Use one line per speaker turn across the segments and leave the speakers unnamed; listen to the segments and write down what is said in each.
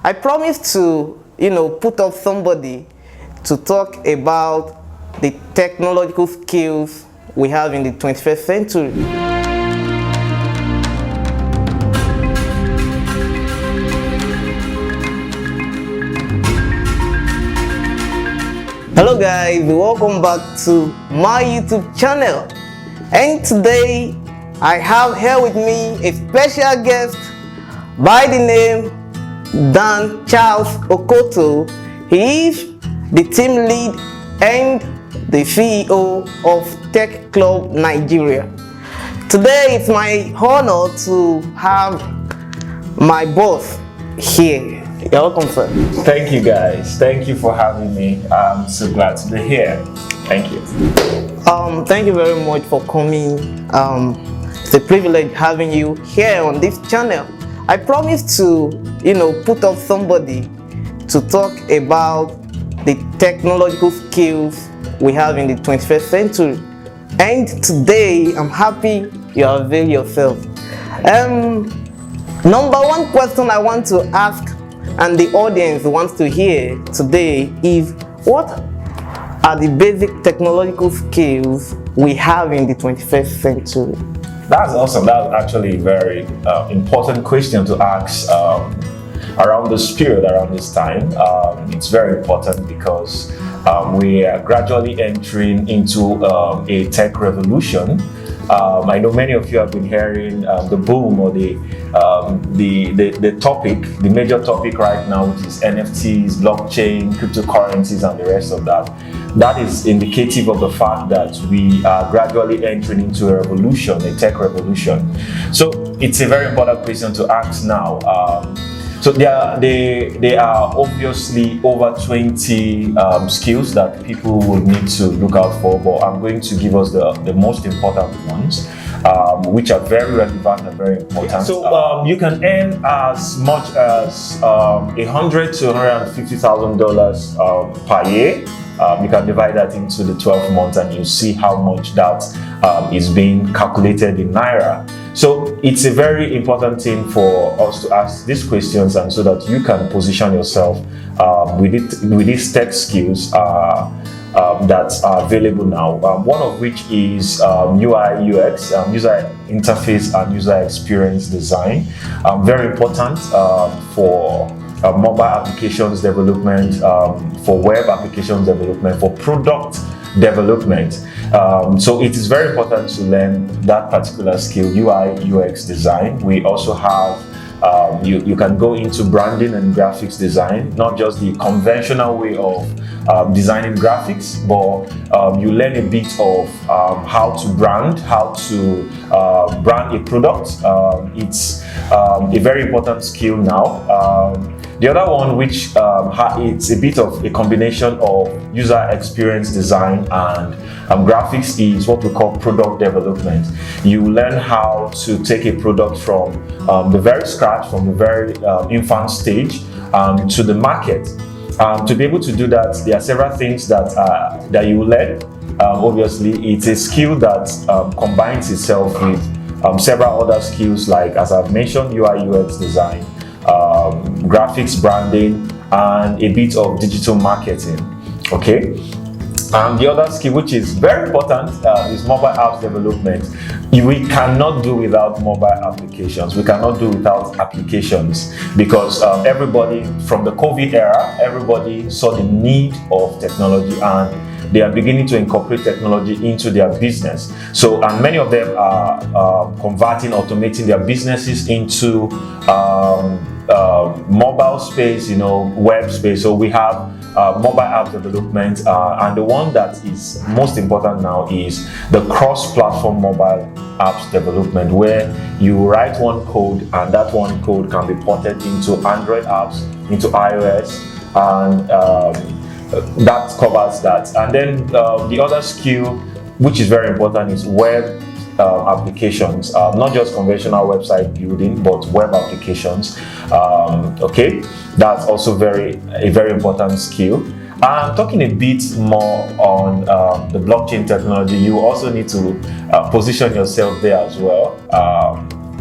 I promised to, put up somebody to talk about the technological skills we have in the 21st century. Hello guys, welcome back to my YouTube channel. And today I have here with me a special guest by the name DanCharles Okoto. He is the team lead and the CEO of TechClub Nigeria. Today it's my honor to have my boss here. You're welcome, sir.
Thank you, guys. Thank you for having me. I'm so glad to be here. Thank you.
Thank you very much for coming. It's a privilege having you here on this channel. I promised to, put up somebody to talk about the technological skills we have in the 21st century. And today, I'm happy you avail yourself. Number one question I want to ask, and the audience wants to hear today, is what are the basic technological skills we have in the 21st century?
That's awesome. That's actually a very important question to ask around this period, around this time. It's very important because we are gradually entering into a tech revolution. I know many of you have been hearing the boom or the topic, the major topic right now, which is NFTs, blockchain, cryptocurrencies, and the rest of that. That is indicative of the fact that we are gradually entering into a revolution, a tech revolution. So it's a very important question to ask now. So there are obviously over 20 skills that people will need to look out for, but I'm going to give us the most important ones, which are very relevant and very important. So you can earn as much as $100,000 to $150,000 per year. You can divide that into the 12 months and you see how much that is being calculated in Naira. So it's a very important thing for us to ask these questions, and so that you can position yourself with these tech skills that are available now. One of which is UI, UX, user interface and user experience design. Very important for mobile applications development, for web applications development, for product development. So it is very important to learn that particular skill, UI, UX design. We also have, you can go into branding and graphics design, not just the conventional way of designing graphics, but you learn a bit of how to brand, how to brand a product. It's a very important skill now. The other one, which it's a bit of a combination of user experience design and graphics, is what we call product development. You learn how to take a product from the very scratch, from the very infant stage to the market. To be able to do that, there are several things that you learn. Obviously, it's a skill that combines itself with several other skills, like, as I've mentioned, UI, UX design, graphics, branding, and a bit of digital marketing. Okay. The other skill, which is very important, is mobile apps development. We cannot do without mobile applications. We cannot do without applications, because everybody from the COVID era, everybody saw the need of technology, and they are beginning to incorporate technology into their business. So, and many of them are converting, automating their businesses into mobile space, web space. So we have mobile app development, and the one that is most important now is the cross-platform mobile apps development, where you write one code and that one code can be ported into Android apps, into iOS, and that covers that. And then the other skill, which is very important, is web applications, not just conventional website building, but web applications. Okay, that's also a very important skill. And talking a bit more on the blockchain technology, you also need to position yourself there as well,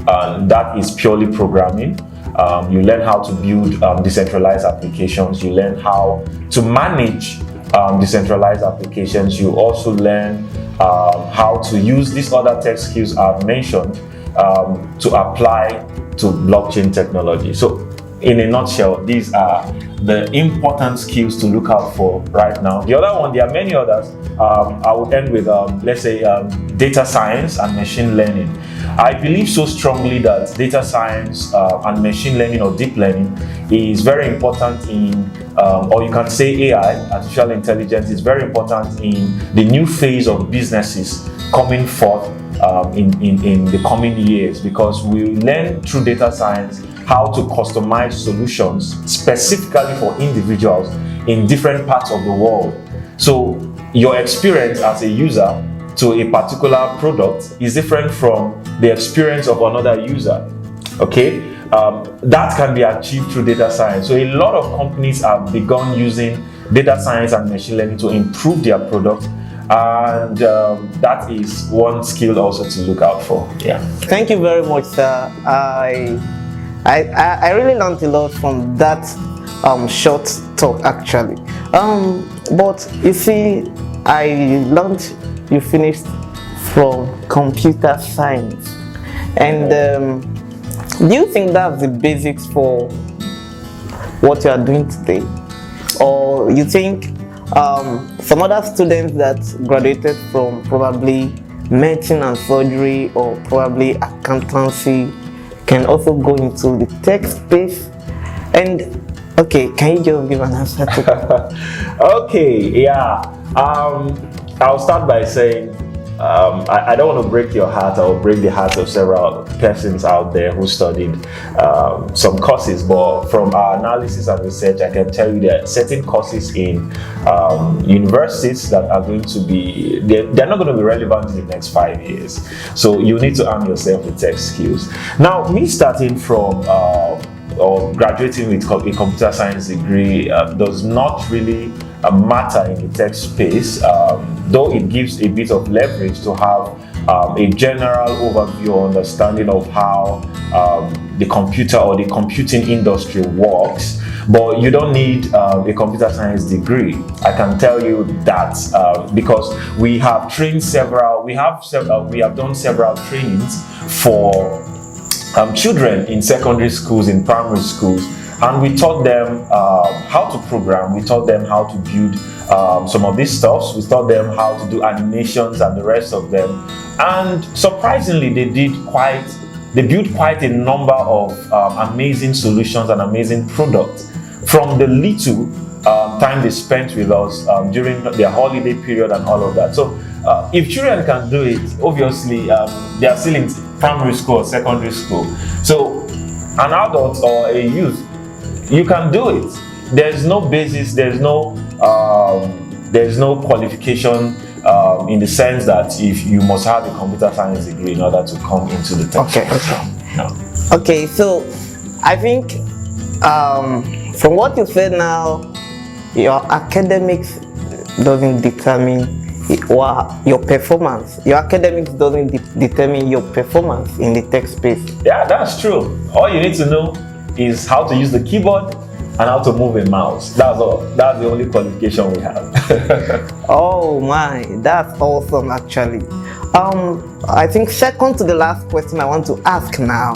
and that is purely programming. You learn how to build decentralized applications. You learn how to manage decentralized applications. You also learn how to use these other tech skills I've mentioned to apply to blockchain technology. So in a nutshell, these are the important skills to look out for right now. The other one, there are many others. I would end with, let's say, data science and machine learning. I believe so strongly that data science and machine learning or deep learning is very important in, or you can say AI, artificial intelligence, is very important in the new phase of businesses coming forth in the coming years, because we learn through data science how to customize solutions specifically for individuals in different parts of the world. So your experience as a user to a particular product is different from the experience of another user. Okay, that can be achieved through data science. So a lot of companies have begun using data science and machine learning to improve their product, and that is one skill also to look out for. Yeah.
Thank you very much, sir. I really learned a lot from that short talk, actually. But you see, I learned you finished from computer science, and do you think that's the basics for what you are doing today, or you think some other students that graduated from probably medicine and surgery or probably accountancy can also go into the tech space? And okay, can you just give an answer to that?
Okay, yeah. I'll start by saying I don't want to break your heart or break the hearts of several persons out there who studied some courses, but from our analysis and research, I can tell you there are certain courses in universities that are going to be, they're not going to be relevant in the next 5 years. So you need to arm yourself with tech skills. Now, me starting from or graduating with a computer science degree does not really matter in the tech space, though it gives a bit of leverage to have a general overview or understanding of how the computer or the computing industry works. But you don't need a computer science degree. I can tell you that because we have trained we have done several trainings for children in secondary schools, in primary schools, and we taught them how to program. We taught them how to build some of these stuffs. We taught them how to do animations and the rest of them. And surprisingly, they built quite a number of amazing solutions and amazing products from the little time they spent with us during their holiday period and all of that. So if children can do it, obviously they are still in primary school or secondary school. So an adult or a youth, you can do it. There's no basis, there's no qualification in the sense that if you must have a computer science degree in order to come into the tech.
Okay, so I think from what you said now, your academics doesn't determine your performance. Your academics doesn't determine your performance in the tech space.
Yeah, that's true. All you need to know is how to use the keyboard and how to move a mouse. That's all. That's the only qualification we have.
Oh my, that's awesome actually. I think second to the last question I want to ask now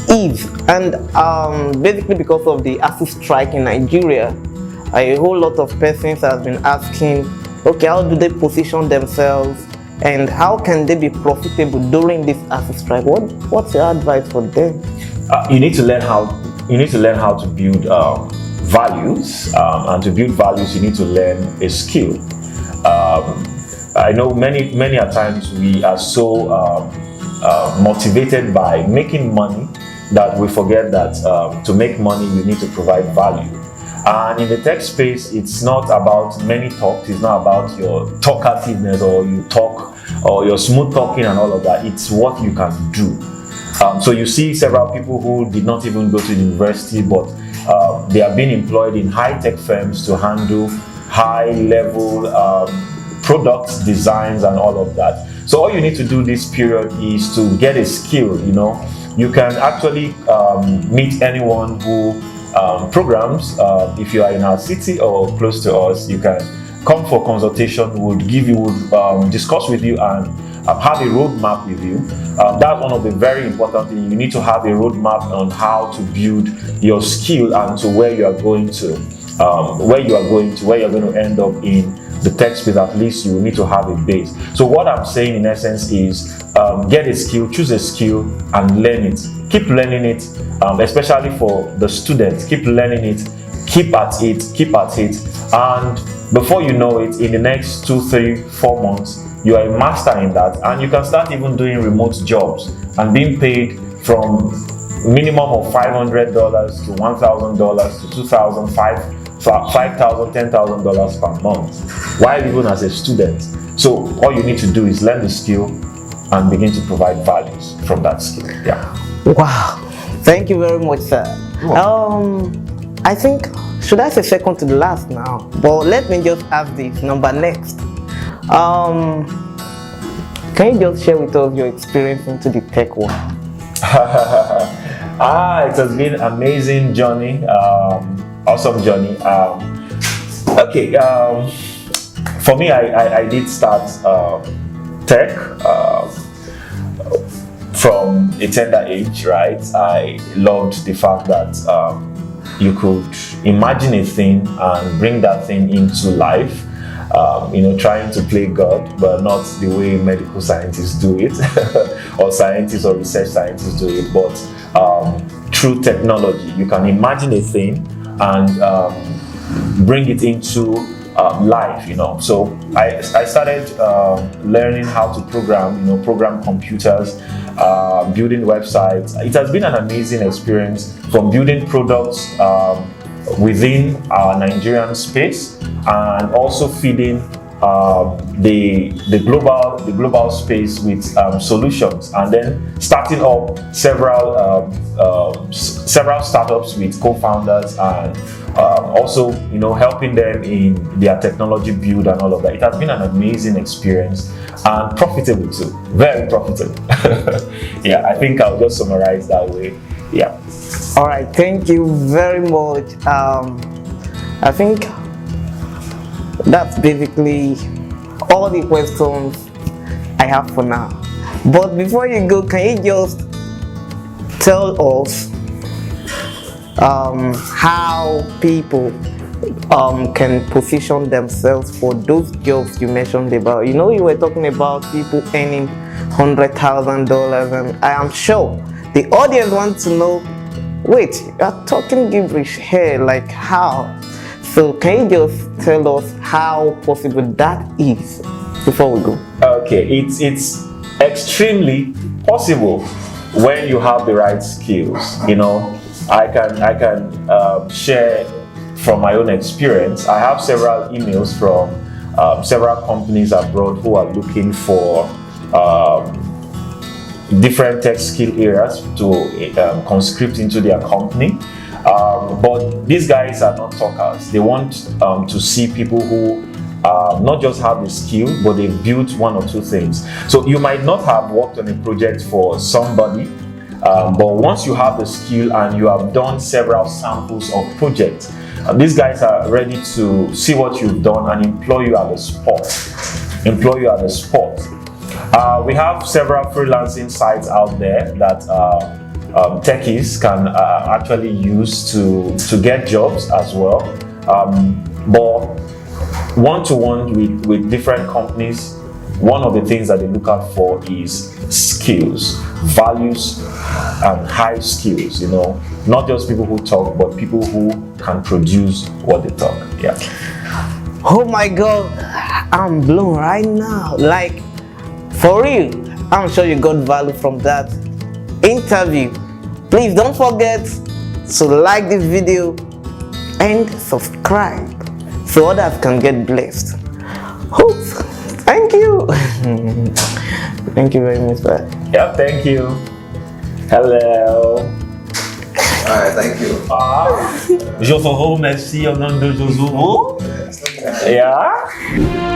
is, and basically because of the ASU strike in Nigeria, a whole lot of persons have been asking, okay, how do they position themselves and how can they be profitable during this ASU strike? What's your advice for them?
You need to learn how to build values, and to build values you need to learn a skill. I know many a times we are so motivated by making money that we forget that to make money you need to provide value. And in the tech space, it's not about many talks, it's not about your talkativeness or you talk or your smooth talking and all of that. It's what you can do. So you see several people who did not even go to university, but they are being employed in high-tech firms to handle high-level products, designs, and all of that. So all you need to do this period is to get a skill, you can actually meet anyone who programs. If you are in our city or close to us, you can come for consultation. Would discuss with you and have a roadmap with you. That's one of the very important things. You need to have a roadmap on how to build your skill and to where you are going to, where you're going to end up in the tech space. At least you need to have a base. So what I'm saying in essence is get a skill, choose a skill and learn it. Keep learning it, especially for the students. Keep learning it, keep at it, and before you know it, in the next 2, 3, 4 months, you are a master in that, and you can start even doing remote jobs and being paid from minimum of $500 to $1,000 to $2,000, $5,000, $10,000 per month, while even as a student. So all you need to do is learn the skill and begin to provide values from that skill. Yeah. Wow.
Thank you very much, sir. I think, should I say second to the last now? But let me just ask this number next. Can you just share with us your experience into the tech world?
It has been an amazing journey, awesome journey. For me, I did start tech from a tender age, right? I loved the fact that you could imagine a thing and bring that thing into life. Trying to play God, but not the way medical scientists do it, or scientists or research scientists do it, but through technology. You can imagine a thing and bring it into life, So I started learning how to program computers, building websites. It has been an amazing experience, from building products within our Nigerian space, and also feeding the global space with solutions, and then starting up several startups with co-founders, and also helping them in their technology build and all of that. It has been an amazing experience and profitable too, very profitable. Yeah, I think I'll just summarize that way. Yeah.
All right, thank you very much. I think that's basically all the questions I have for now. But before you go, can you just tell us how people can position themselves for those jobs you mentioned about? You were talking about people earning $100,000, and I am sure the audience wants to know, wait, you're talking gibberish here, like how? So can you just tell us how possible that is before we go?
Okay, it's extremely possible when you have the right skills. I can share from my own experience. I have several emails from several companies abroad who are looking for different tech skill areas to conscript into their company. But these guys are not talkers. They want to see people who not just have the skill, but they've built one or two things. So you might not have worked on a project for somebody, but once you have the skill and you have done several samples of projects, these guys are ready to see what you've done and employ you at the spot. We have several freelancing sites out there that techies can actually use to get jobs as well. But one-to-one with different companies, one of the things that they look out for is skills, values, and high skills. Not just people who talk, but people who can produce what they talk. Yeah.
Oh my God, I'm blown right now. Like, for real, I'm sure you got value from that interview. Please don't forget to like this video and subscribe so others can get blessed. Thank you. Thank you very much, sir.
Yeah, thank you. Hello.
Alright, thank you.
Je vous remercie au nom de Jésus. Yeah.